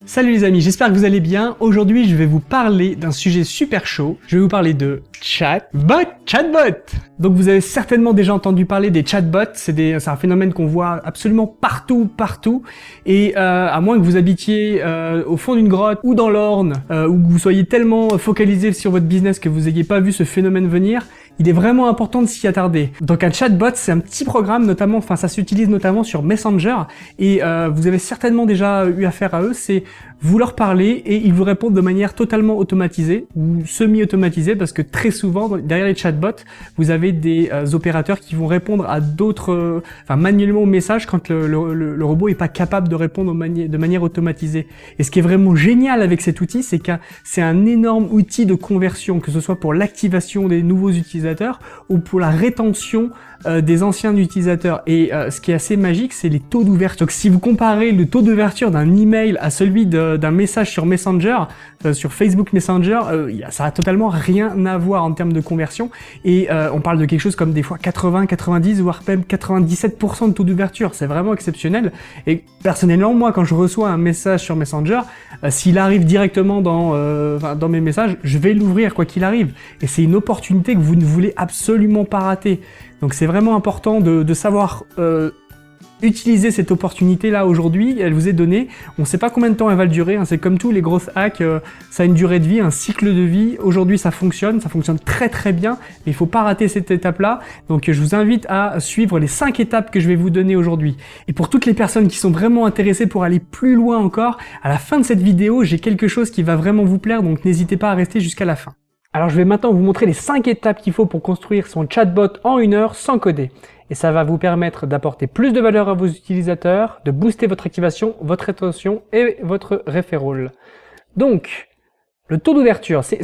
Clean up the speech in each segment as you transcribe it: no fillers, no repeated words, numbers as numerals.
Salut les amis, j'espère que vous allez bien. Aujourd'hui, je vais vous parler d'un sujet super chaud. Je vais vous parler de chatbot. Donc vous avez certainement déjà entendu parler des chatbots. C'est un phénomène qu'on voit absolument partout. Et à moins que vous habitiez au fond d'une grotte ou dans l'Orne, ou que vous soyez tellement focalisé sur votre business que vous n'ayez pas vu ce phénomène venir, il est vraiment important de s'y attarder. Donc un chatbot, c'est un petit programme, notamment, enfin ça s'utilise notamment sur Messenger, et vous avez certainement déjà eu affaire à eux. C'est vous leur parlez et ils vous répondent de manière totalement automatisée ou semi-automatisée, parce que très souvent derrière les chatbots, vous avez des opérateurs qui vont répondre à d'autres, manuellement aux messages quand le robot est pas capable de répondre de manière automatisée. Et ce qui est vraiment génial avec cet outil, c'est que c'est un énorme outil de conversion, que ce soit pour l'activation des nouveaux utilisateurs ou pour la rétention des anciens utilisateurs. Et ce qui est assez magique, c'est les taux d'ouverture. Donc si vous comparez le taux d'ouverture d'un email à celui d'un message sur Messenger, sur Facebook Messenger, ça a totalement rien à voir en termes de conversion. Et on parle de quelque chose comme des fois 80, 90, voire même 97% de taux d'ouverture. C'est vraiment exceptionnel. Et personnellement, moi, quand je reçois un message sur Messenger, s'il arrive directement dans mes messages, je vais l'ouvrir quoi qu'il arrive. Et c'est une opportunité que vous ne voulez absolument pas rater. Donc c'est vraiment important de savoir utiliser cette opportunité-là aujourd'hui. Elle vous est donnée. On ne sait pas combien de temps elle va durer. C'est comme tous les grosses hacks, ça a une durée de vie, un cycle de vie. Aujourd'hui, ça fonctionne très très bien. Mais il faut pas rater cette étape-là. Donc je vous invite à suivre les 5 étapes que je vais vous donner aujourd'hui. Et pour toutes les personnes qui sont vraiment intéressées pour aller plus loin encore, à la fin de cette vidéo, j'ai quelque chose qui va vraiment vous plaire. Donc n'hésitez pas à rester jusqu'à la fin. Alors je vais maintenant vous montrer les 5 étapes qu'il faut pour construire son chatbot en 1 heure sans coder. Et ça va vous permettre d'apporter plus de valeur à vos utilisateurs, de booster votre activation, votre rétention et votre referral. Donc, le taux d'ouverture, c'est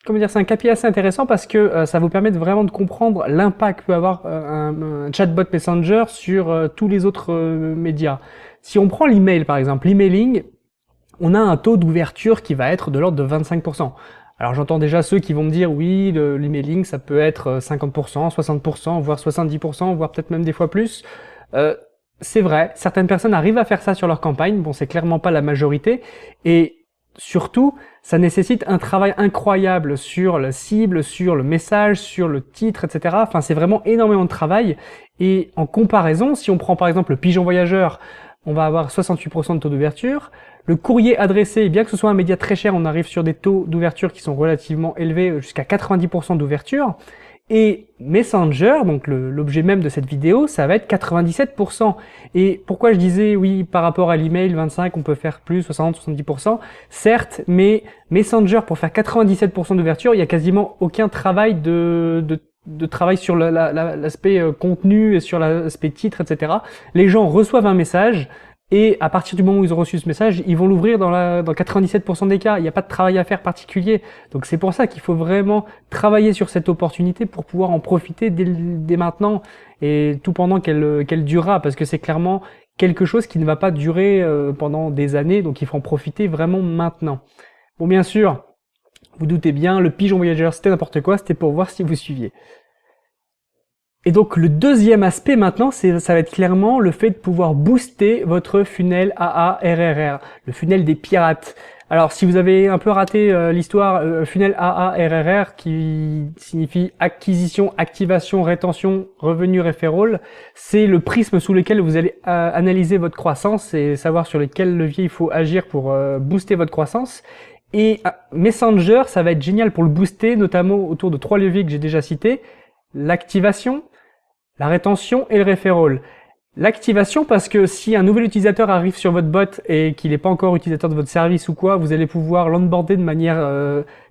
un KPI assez intéressant parce que ça vous permet vraiment de comprendre l'impact que peut avoir un chatbot Messenger sur tous les autres médias. Si on prend l'email par exemple, l'emailing, on a un taux d'ouverture qui va être de l'ordre de 25%. Alors j'entends déjà ceux qui vont me dire oui, l'emailing ça peut être 50%, 60%, voire 70%, voire peut-être même des fois plus. C'est vrai, certaines personnes arrivent à faire ça sur leur campagne, bon c'est clairement pas la majorité, et surtout ça nécessite un travail incroyable sur la cible, sur le message, sur le titre, etc. Enfin c'est vraiment énormément de travail, et en comparaison, si on prend par exemple le pigeon voyageur, on va avoir 68% de taux d'ouverture. Le courrier adressé, bien que ce soit un média très cher, on arrive sur des taux d'ouverture qui sont relativement élevés, jusqu'à 90% d'ouverture. Et Messenger, donc l'objet même de cette vidéo, ça va être 97%. Et pourquoi je disais, oui, par rapport à l'email, 25, on peut faire plus, 60, 70%, certes, mais Messenger, pour faire 97% d'ouverture, il y a quasiment aucun travail de travail sur l'aspect contenu et sur l'aspect titre, etc. Les gens reçoivent un message et à partir du moment où ils ont reçu ce message, ils vont l'ouvrir dans 97% des cas. Il n'y a pas de travail à faire particulier. Donc c'est pour ça qu'il faut vraiment travailler sur cette opportunité pour pouvoir en profiter dès maintenant et tout pendant qu'elle durera, parce que c'est clairement quelque chose qui ne va pas durer pendant des années. Donc il faut en profiter vraiment maintenant. Bon, bien sûr, vous doutez bien, le pigeon voyageur, c'était n'importe quoi, c'était pour voir si vous suiviez. Et donc le deuxième aspect maintenant, ça va être clairement le fait de pouvoir booster votre funnel AARRR, le funnel des pirates. Alors si vous avez un peu raté l'histoire, funnel AARRR qui signifie acquisition, activation, rétention, revenu, referral, c'est le prisme sous lequel vous allez analyser votre croissance et savoir sur lesquels leviers il faut agir pour booster votre croissance. Et Messenger, ça va être génial pour le booster, notamment autour de 3 leviers que j'ai déjà cités: l'activation, la rétention et le referral. L'activation, parce que si un nouvel utilisateur arrive sur votre bot et qu'il n'est pas encore utilisateur de votre service ou quoi, vous allez pouvoir l'onboarder de manière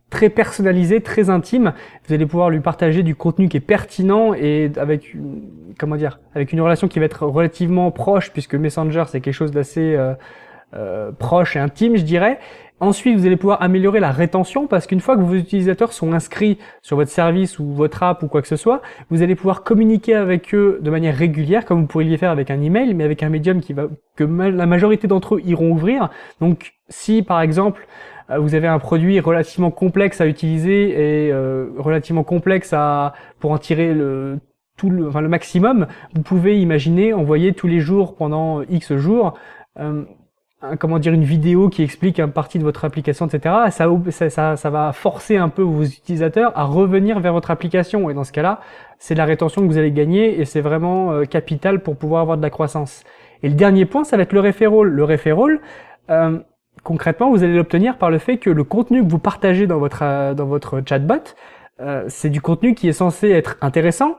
très personnalisée, très intime. Vous allez pouvoir lui partager du contenu qui est pertinent et avec une relation qui va être relativement proche, puisque Messenger c'est quelque chose d'assez proche et intime, je dirais. Ensuite, vous allez pouvoir améliorer la rétention, parce qu'une fois que vos utilisateurs sont inscrits sur votre service ou votre app ou quoi que ce soit, vous allez pouvoir communiquer avec eux de manière régulière, comme vous pourriez le faire avec un email, mais avec un médium que la majorité d'entre eux iront ouvrir. Donc, si par exemple, vous avez un produit relativement complexe à utiliser et relativement complexe pour en tirer le maximum, vous pouvez imaginer envoyer tous les jours pendant X jours comment dire, une vidéo qui explique une partie de votre application, etc. Ça va forcer un peu vos utilisateurs à revenir vers votre application. Et dans ce cas-là, c'est de la rétention que vous allez gagner et c'est vraiment capital pour pouvoir avoir de la croissance. Et le dernier point, ça va être le referral. Le referral, concrètement, vous allez l'obtenir par le fait que le contenu que vous partagez dans votre chatbot, c'est du contenu qui est censé être intéressant,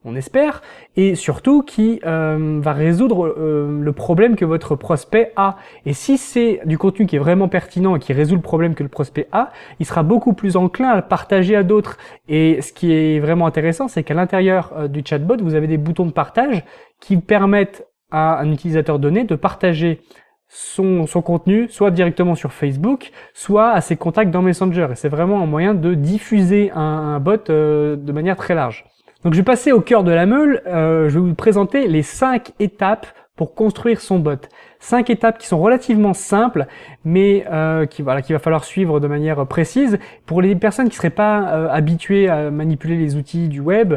on espère, et surtout qui va résoudre le problème que votre prospect a. Et si c'est du contenu qui est vraiment pertinent et qui résout le problème que le prospect a, il sera beaucoup plus enclin à le partager à d'autres. Et ce qui est vraiment intéressant, c'est qu'à l'intérieur du chatbot, vous avez des boutons de partage qui permettent à un utilisateur donné de partager son contenu, soit directement sur Facebook, soit à ses contacts dans Messenger. Et c'est vraiment un moyen de diffuser un bot de manière très large. Donc je vais passer au cœur de la meule, je vais vous présenter les 5 étapes pour construire son bot. 5 étapes qui sont relativement simples, mais qu'il va falloir suivre de manière précise. Pour les personnes qui seraient pas habituées à manipuler les outils du web,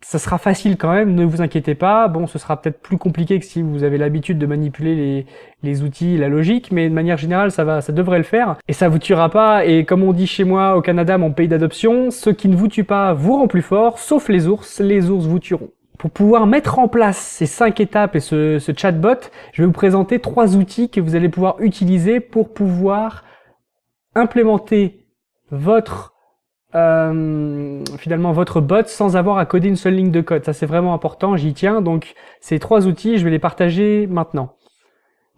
ça sera facile quand même, ne vous inquiétez pas. Bon, ce sera peut-être plus compliqué que si vous avez l'habitude de manipuler les outils, la logique, mais de manière générale, ça devrait le faire. Et ça vous tuera pas, et comme on dit chez moi au Canada, mon pays d'adoption, ce qui ne vous tue pas vous rend plus fort, sauf les ours vous tueront. Pour pouvoir mettre en place ces 5 étapes et ce chatbot, je vais vous présenter 3 outils que vous allez pouvoir utiliser pour pouvoir implémenter finalement votre bot sans avoir à coder une seule ligne de code. Ça c'est vraiment important, j'y tiens. Donc ces 3 outils, je vais les partager maintenant.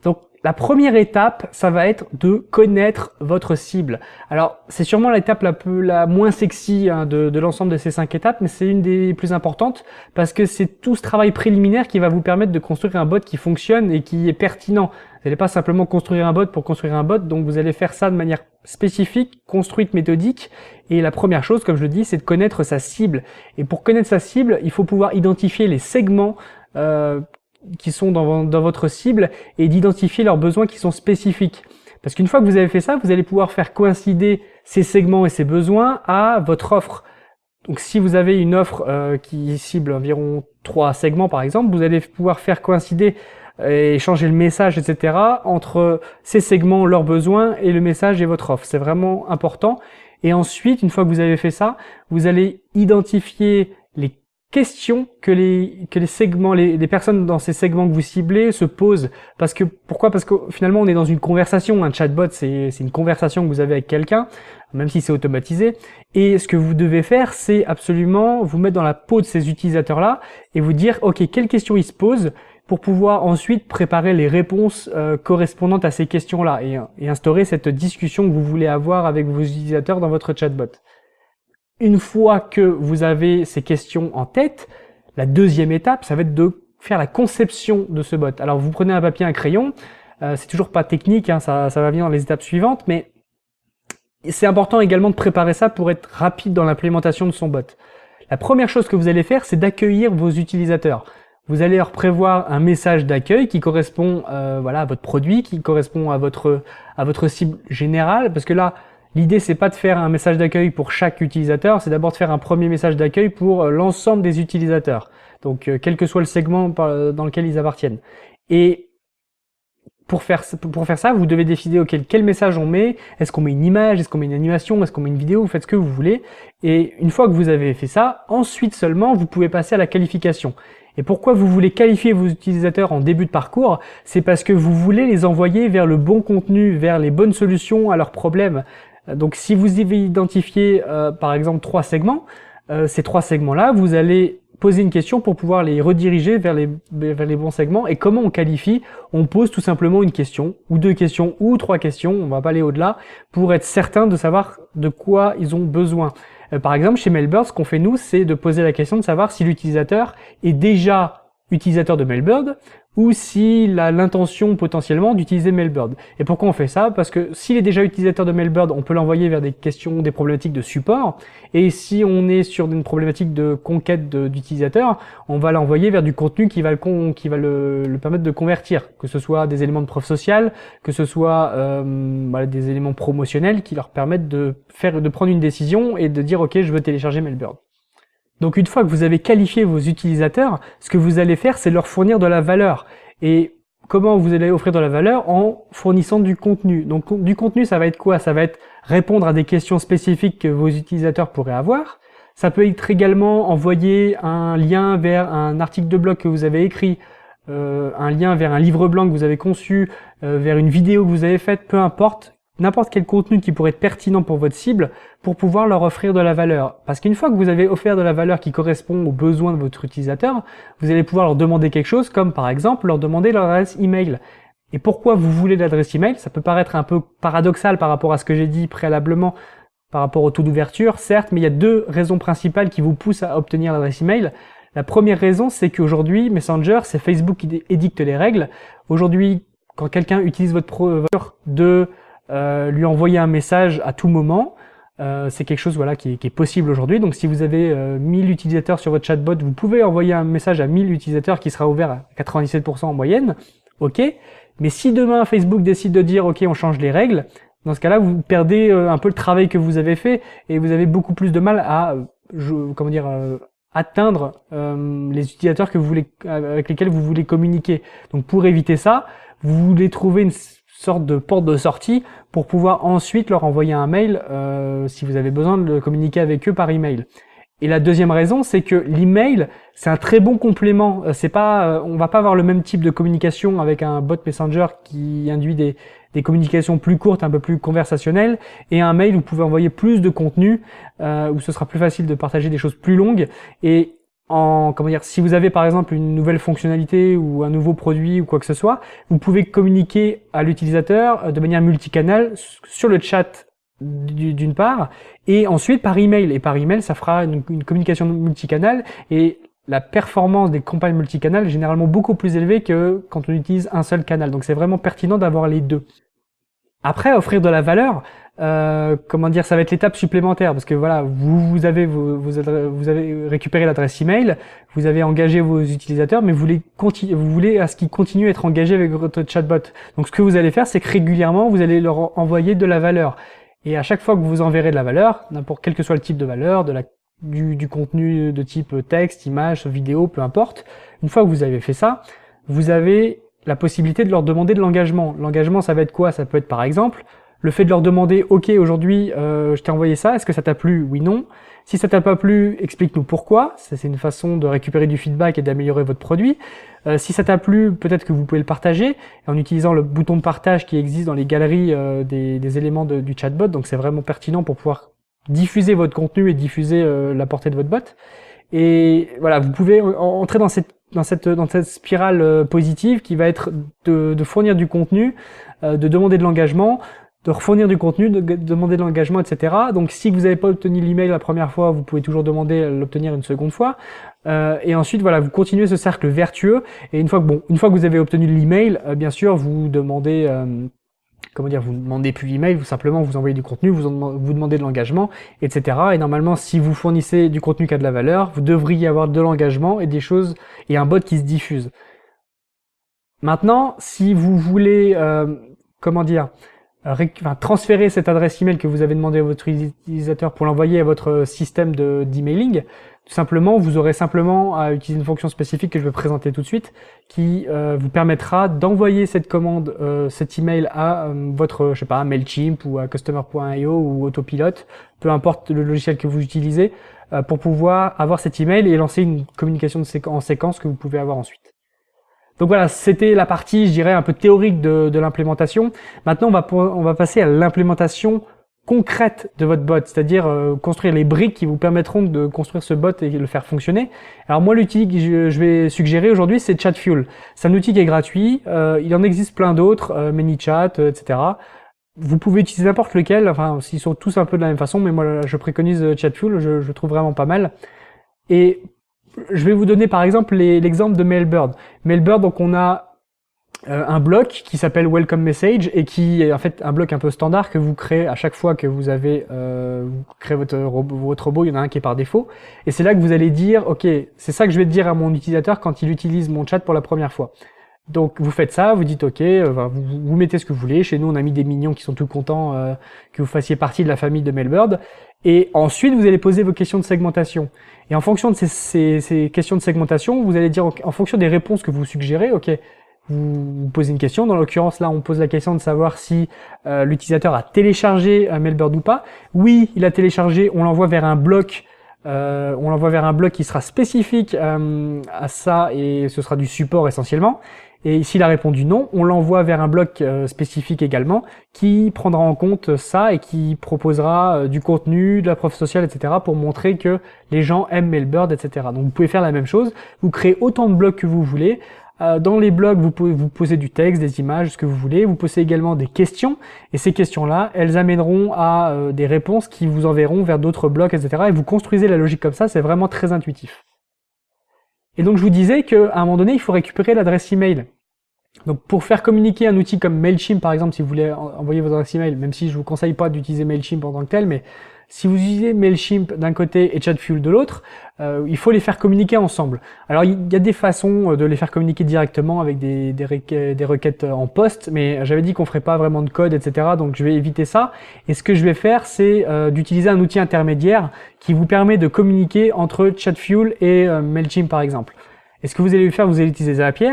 Donc la première étape, ça va être de connaître votre cible. Alors c'est sûrement l'étape la moins sexy de l'ensemble de ces 5 étapes, mais c'est une des plus importantes parce que c'est tout ce travail préliminaire qui va vous permettre de construire un bot qui fonctionne et qui est pertinent. Vous n'allez pas simplement construire un bot pour construire un bot, donc vous allez faire ça de manière spécifique, construite, méthodique. Et la première chose, comme je le dis, c'est de connaître sa cible. Et pour connaître sa cible, il faut pouvoir identifier les segments qui sont dans votre cible et d'identifier leurs besoins qui sont spécifiques. Parce qu'une fois que vous avez fait ça, vous allez pouvoir faire coïncider ces segments et ces besoins à votre offre. Donc si vous avez une offre qui cible environ 3 segments par exemple, vous allez pouvoir faire coïncider et changer le message, etc. entre ces segments, leurs besoins et le message et votre offre. C'est vraiment important. Et ensuite, une fois que vous avez fait ça, vous allez identifier les questions que les segments, les personnes dans ces segments que vous ciblez se posent. Pourquoi? Parce que finalement, on est dans une conversation. Un chatbot, c'est une conversation que vous avez avec quelqu'un, même si c'est automatisé. Et ce que vous devez faire, c'est absolument vous mettre dans la peau de ces utilisateurs-là et vous dire, OK, quelles questions ils se posent pour pouvoir ensuite préparer les réponses correspondantes à ces questions-là et instaurer cette discussion que vous voulez avoir avec vos utilisateurs dans votre chatbot. Une fois que vous avez ces questions en tête, la deuxième étape, ça va être de faire la conception de ce bot. Alors vous prenez un papier, un crayon, c'est toujours pas technique, ça va venir dans les étapes suivantes, mais c'est important également de préparer ça pour être rapide dans l'implémentation de son bot. La première chose que vous allez faire, c'est d'accueillir vos utilisateurs. Vous allez leur prévoir un message d'accueil qui correspond à votre produit, qui correspond à votre cible générale, parce que là, l'idée c'est pas de faire un message d'accueil pour chaque utilisateur, c'est d'abord de faire un premier message d'accueil pour l'ensemble des utilisateurs. Donc quel que soit le segment dans lequel ils appartiennent. Et pour faire ça, vous devez décider quel message on met, est-ce qu'on met une image, est-ce qu'on met une animation, est-ce qu'on met une vidéo, vous faites ce que vous voulez. Et une fois que vous avez fait ça, ensuite seulement vous pouvez passer à la qualification. Et pourquoi vous voulez qualifier vos utilisateurs en début de parcours? C'est parce que vous voulez les envoyer vers le bon contenu, vers les bonnes solutions à leurs problèmes. Donc si vous avez identifié par exemple 3 segments, ces 3 segments-là, vous allez poser une question pour pouvoir les rediriger vers les bons segments. Et comment on qualifie? On pose tout simplement une question, ou 2 questions, ou 3 questions, on va pas aller au-delà, pour être certain de savoir de quoi ils ont besoin. Par exemple, chez Mailbird, ce qu'on fait nous, c'est de poser la question de savoir si l'utilisateur est déjà utilisateur de Mailbird ou s'il a l'intention potentiellement d'utiliser Mailbird. Et pourquoi on fait ça? Parce que s'il est déjà utilisateur de Mailbird, on peut l'envoyer vers des questions, des problématiques de support. Et si on est sur une problématique de conquête d'utilisateurs, on va l'envoyer vers du contenu qui va le permettre de convertir, que ce soit des éléments de preuve sociale, que ce soit des éléments promotionnels qui leur permettent de prendre une décision et de dire OK, je veux télécharger Mailbird. Donc une fois que vous avez qualifié vos utilisateurs, ce que vous allez faire, c'est leur fournir de la valeur. Et comment vous allez offrir de la valeur en fournissant du contenu. Donc du contenu, ça va être quoi? Ça va être répondre à des questions spécifiques que vos utilisateurs pourraient avoir. Ça peut être également envoyer un lien vers un article de blog que vous avez écrit, un lien vers un livre blanc que vous avez conçu, vers une vidéo que vous avez faite, peu importe, n'importe quel contenu qui pourrait être pertinent pour votre cible pour pouvoir leur offrir de la valeur. Parce qu'une fois que vous avez offert de la valeur qui correspond aux besoins de votre utilisateur, vous allez pouvoir leur demander quelque chose comme par exemple leur demander leur adresse email. Et pourquoi vous voulez l'adresse email? Ça peut paraître un peu paradoxal par rapport à ce que j'ai dit préalablement par rapport au taux d'ouverture, certes, mais il y a deux raisons principales qui vous poussent à obtenir l'adresse email. La première raison, c'est qu'aujourd'hui, Messenger, c'est Facebook qui édicte les règles. Aujourd'hui, quand quelqu'un utilise votre provider de lui envoyer un message à tout moment, c'est quelque chose voilà, qui est possible aujourd'hui. Donc si vous avez 1000 utilisateurs sur votre chatbot, vous pouvez envoyer un message à 1000 utilisateurs qui sera ouvert à 97% en moyenne. Ok. Mais si demain Facebook décide de dire ok, on change les règles, dans ce cas-là, vous perdez un peu le travail que vous avez fait et vous avez beaucoup plus de mal à atteindre les utilisateurs que vous voulez, avec lesquels vous voulez communiquer. Donc pour éviter ça, vous voulez trouver une sorte de porte de sortie pour pouvoir ensuite leur envoyer un mail si vous avez besoin de communiquer avec eux par email. Et la deuxième raison, c'est que l'email, c'est un très bon complément. C'est pas, on va pas avoir le même type de communication avec un bot Messenger qui induit des communications plus courtes, un peu plus conversationnelles, et un mail où vous pouvez envoyer plus de contenu, où ce sera plus facile de partager des choses plus longues. Et si vous avez par exemple une nouvelle fonctionnalité ou un nouveau produit ou quoi que ce soit, vous pouvez communiquer à l'utilisateur de manière multicanal sur le chat d'une part, et ensuite par email. Et par email, ça fera une communication multicanal, et la performance des campagnes multicanales est généralement beaucoup plus élevée que quand on utilise un seul canal. Donc c'est vraiment pertinent d'avoir les deux. Après, offrir de la valeur, ça va être l'étape supplémentaire, parce que voilà, vous avez récupéré l'adresse email, vous avez engagé vos utilisateurs, mais vous voulez à ce qu'ils continuent à être engagés avec votre chatbot. Donc ce que vous allez faire, c'est que régulièrement, vous allez leur envoyer de la valeur. Et à chaque fois que vous enverrez de la valeur, n'importe quel que soit le type de valeur, du contenu de type texte, image, vidéo, peu importe, une fois que vous avez fait ça, vous avez la possibilité de leur demander de l'engagement. L'engagement, ça va être quoi? Ça peut être par exemple le fait de leur demander « Ok, aujourd'hui, je t'ai envoyé ça, est-ce que ça t'a plu? Oui, non. Si ça t'a pas plu, explique-nous pourquoi. » Ça, c'est une façon de récupérer du feedback et d'améliorer votre produit. Si ça t'a plu, peut-être que vous pouvez le partager en utilisant le bouton de partage qui existe dans les galeries des éléments du chatbot. Donc, c'est vraiment pertinent pour pouvoir diffuser votre contenu et diffuser la portée de votre bot. Et voilà, vous pouvez entrer dans cette spirale positive qui va être de fournir du contenu, de demander de l'engagement, de refournir du contenu, de demander de l'engagement, etc. Donc si vous n'avez pas obtenu l'email la première fois, vous pouvez toujours demander à l'obtenir une seconde fois. Et ensuite, voilà, vous continuez ce cercle vertueux. Et une fois que vous avez obtenu l'email, bien sûr, vous demandez vous demandez plus l'email, vous simplement vous envoyez du contenu, vous demandez de l'engagement, etc. Et normalement, si vous fournissez du contenu qui a de la valeur, vous devriez avoir de l'engagement et des choses et un bot qui se diffuse. Maintenant, si vous voulez, transférer cette adresse email que vous avez demandé à votre utilisateur pour l'envoyer à votre système d'emailing, tout simplement, vous aurez simplement à utiliser une fonction spécifique que je vais présenter tout de suite, qui vous permettra d'envoyer cette commande, cet email à votre, Mailchimp ou à Customer.io ou Autopilot, peu importe le logiciel que vous utilisez, pour pouvoir avoir cet email et lancer une communication en séquence que vous pouvez avoir ensuite. Donc voilà, c'était la partie, je dirais, un peu théorique de l'implémentation. Maintenant, on va passer à l'implémentation concrète de votre bot, c'est-à-dire construire les briques qui vous permettront de construire ce bot et le faire fonctionner. Alors moi, l'outil que je vais suggérer aujourd'hui, c'est Chatfuel. C'est un outil qui est gratuit, il en existe plein d'autres, ManyChat, etc. Vous pouvez utiliser n'importe lequel, enfin, s'ils sont tous un peu de la même façon, mais moi, je préconise Chatfuel, je trouve vraiment pas mal. Et je vais vous donner par exemple l'exemple de Mailbird. Mailbird, donc on a un bloc qui s'appelle Welcome Message et qui est en fait un bloc un peu standard que vous créez à chaque fois que vous avez vous créez votre robot, il y en a un qui est par défaut. Et c'est là que vous allez dire, ok, c'est ça que je vais dire à mon utilisateur quand il utilise mon chat pour la première fois. Donc vous faites ça, vous dites ok, vous mettez ce que vous voulez. Chez nous on a mis des mignons qui sont tout contents que vous fassiez partie de la famille de Mailbird. Et ensuite vous allez poser vos questions de segmentation. Et en fonction de ces questions de segmentation, vous allez dire en fonction des réponses que vous suggérez, ok, vous posez une question. Dans l'occurrence, là, on pose la question de savoir si l'utilisateur a téléchargé Mailbird ou pas. Oui, il a téléchargé, on l'envoie vers un bloc. On l'envoie vers un bloc qui sera spécifique à ça et ce sera du support essentiellement. Et s'il a répondu non, on l'envoie vers un bloc spécifique également qui prendra en compte ça et qui proposera du contenu, de la preuve sociale, etc. pour montrer que les gens aiment Mailbird, etc. Donc vous pouvez faire la même chose, vous créez autant de blocs que vous voulez. Dans les blogs, vous pouvez vous poser du texte, des images, ce que vous voulez. Vous posez également des questions. Et ces questions-là, elles amèneront à des réponses qui vous enverront vers d'autres blogs, etc. Et vous construisez la logique comme ça, c'est vraiment très intuitif. Et donc je vous disais qu'à un moment donné, il faut récupérer l'adresse email. Donc pour faire communiquer un outil comme Mailchimp, par exemple, si vous voulez envoyer votre adresse email, même si je vous conseille pas d'utiliser Mailchimp en tant que tel, mais si vous utilisez Mailchimp d'un côté et Chatfuel de l'autre, il faut les faire communiquer ensemble. Alors il y a des façons de les faire communiquer directement avec des requêtes en post, mais j'avais dit qu'on ferait pas vraiment de code, etc. Donc je vais éviter ça. Et ce que je vais faire, c'est d'utiliser un outil intermédiaire qui vous permet de communiquer entre Chatfuel et Mailchimp par exemple. Et ce que vous allez faire, vous allez utiliser Zapier.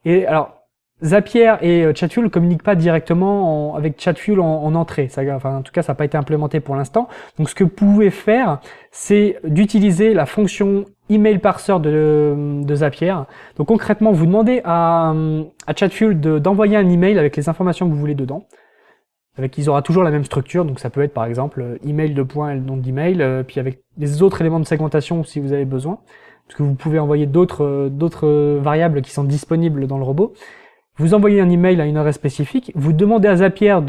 Et alors Zapier et Chatfuel ne communiquent pas directement avec Chatfuel en entrée. Enfin, en tout cas, ça n'a pas été implémenté pour l'instant. Donc, ce que vous pouvez faire, c'est d'utiliser la fonction email parser de Zapier. Donc, concrètement, vous demandez à Chatfuel d'envoyer un email avec les informations que vous voulez dedans. Ils aura toujours la même structure. Donc, ça peut être, par exemple, email de point et le nom d'email, puis avec les autres éléments de segmentation si vous avez besoin. Parce que vous pouvez envoyer d'autres variables qui sont disponibles dans le robot. Vous envoyez un email à une adresse spécifique, vous demandez à Zapier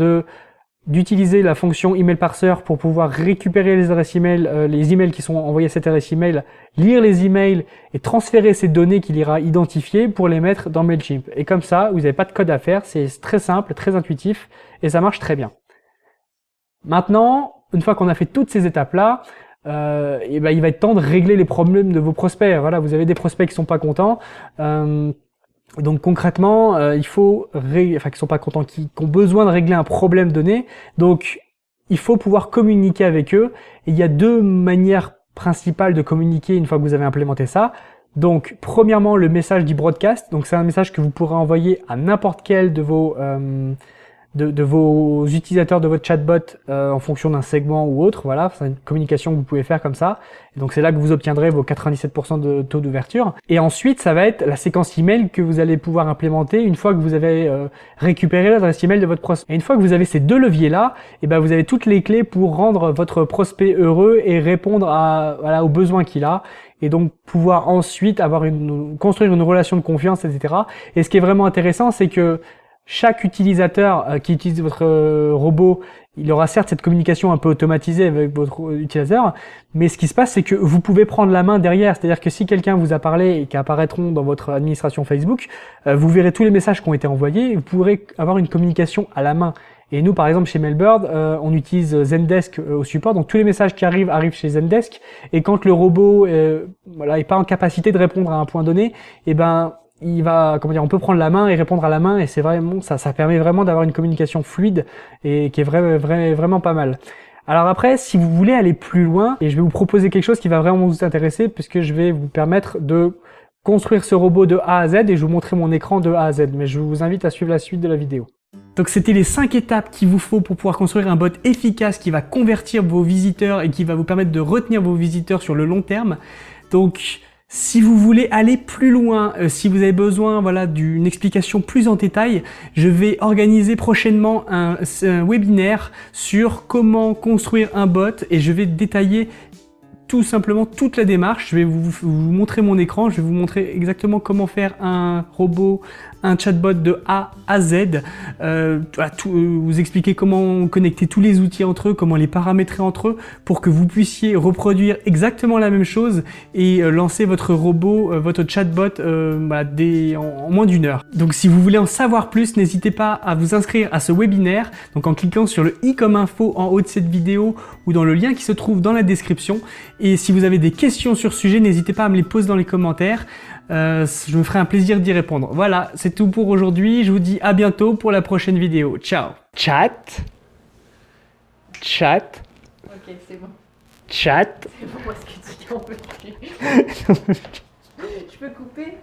d'utiliser la fonction email parser pour pouvoir récupérer les adresses email, les emails qui sont envoyés à cette adresse email, lire les emails et transférer ces données qu'il ira identifier pour les mettre dans Mailchimp. Et comme ça, vous n'avez pas de code à faire, c'est très simple, très intuitif et ça marche très bien. Maintenant, une fois qu'on a fait toutes ces étapes-là, il va être temps de régler les problèmes de vos prospects. Voilà, vous avez des prospects qui sont pas contents. Donc concrètement, qui sont pas contents, qui ont besoin de régler un problème donné. Donc il faut pouvoir communiquer avec eux. Et il y a deux manières principales de communiquer une fois que vous avez implémenté ça. Donc premièrement, le message dit broadcast. Donc c'est un message que vous pourrez envoyer à n'importe quel de vos utilisateurs de votre chatbot en fonction d'un segment ou autre. Voilà, c'est une communication que vous pouvez faire comme ça. Et donc c'est là que vous obtiendrez vos 97% de taux d'ouverture. Et ensuite, ça va être la séquence email que vous allez pouvoir implémenter une fois que vous avez récupéré l'adresse email de votre prospect. Et une fois que vous avez ces deux leviers-là, vous avez toutes les clés pour rendre votre prospect heureux et répondre aux besoins qu'il a. Et donc pouvoir ensuite construire une relation de confiance, etc. Et ce qui est vraiment intéressant, c'est que chaque utilisateur qui utilise votre robot, il aura certes cette communication un peu automatisée avec votre utilisateur, mais ce qui se passe, c'est que vous pouvez prendre la main derrière. C'est-à-dire que si quelqu'un vous a parlé et qui apparaîtront dans votre administration Facebook, vous verrez tous les messages qui ont été envoyés et vous pourrez avoir une communication à la main. Et nous, par exemple, chez Mailbird, on utilise Zendesk au support. Donc tous les messages qui arrivent chez Zendesk. Et quand le robot est pas en capacité de répondre à un point donné, on peut prendre la main et répondre à la main, et c'est vraiment ça permet vraiment d'avoir une communication fluide et qui est vraiment pas mal. Alors après, si vous voulez aller plus loin, et je vais vous proposer quelque chose qui va vraiment vous intéresser, puisque je vais vous permettre de construire ce robot de A à Z, et je vais vous montrer mon écran de A à Z, mais je vous invite à suivre la suite de la vidéo. Donc c'était les 5 étapes qu'il vous faut pour pouvoir construire un bot efficace qui va convertir vos visiteurs et qui va vous permettre de retenir vos visiteurs sur le long terme. Donc si vous voulez aller plus loin, si vous avez besoin d'une explication plus en détail, je vais organiser prochainement un webinaire sur comment construire un bot et je vais détailler tout simplement toute la démarche. Je vais vous montrer mon écran, je vais vous montrer exactement comment faire un robot, un chatbot de A à Z, vous expliquer comment connecter tous les outils entre eux, comment les paramétrer entre eux pour que vous puissiez reproduire exactement la même chose et lancer votre robot, votre chatbot en moins d'1 heure. Donc si vous voulez en savoir plus, n'hésitez pas à vous inscrire à ce webinaire, donc en cliquant sur le i comme info en haut de cette vidéo ou dans le lien qui se trouve dans la description. Et si vous avez des questions sur ce sujet, n'hésitez pas à me les poser dans les commentaires. Je me ferai un plaisir d'y répondre. Voilà, c'est tout pour aujourd'hui. Je vous dis à bientôt pour la prochaine vidéo. Ciao. Chat. Ok, c'est bon. Chat. C'est bon, moi ce que tu dis, on peut plus. Je peux couper?